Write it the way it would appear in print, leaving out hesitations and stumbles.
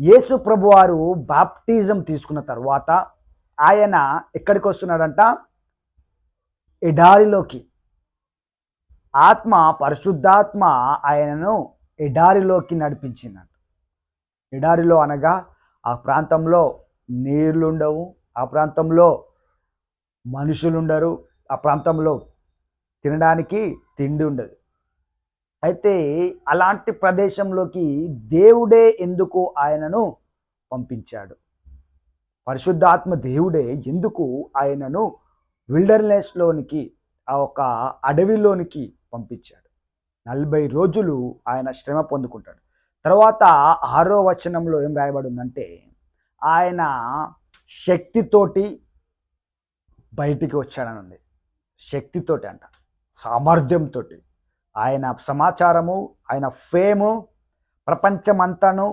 యేసు ప్రభువారు బాప్టిజం తీసుకున్న తర్వాత ఆయన ఎక్కడికి వస్తున్నాడంట? ఎడారిలోకి. పరిశుద్ధాత్మ ఆయనను ఎడారిలోకి నడిపించిందంట. ఎడారిలో అనగా ఆ ప్రాంతంలో నీళ్లుండవు, ఆ ప్రాంతంలో మనుషులుండరు, ఆ ప్రాంతంలో తినడానికి తిండి ఉండదు. అయితే అలాంటి ప్రదేశంలోకి దేవుడే ఎందుకు ఆయనను పంపించాడు? పరిశుద్ధాత్మ దేవుడే ఎందుకు ఆయనను విల్డర్నెస్లోనికి, ఆ ఒక అడవిలోనికి పంపించాడు? 40 రోజులు ఆయన శ్రమ పొందుకుంటాడు. తర్వాత 6వ వచనంలో ఏం రాయబడి ఉందంటే, ఆయన శక్తితోటి బయటికి వచ్చాడని ఉంది. శక్తితోటి అంట, సామర్థ్యంతో. ఆయన సమాచారము, ఆయన ఫేము ప్రపంచమంతాను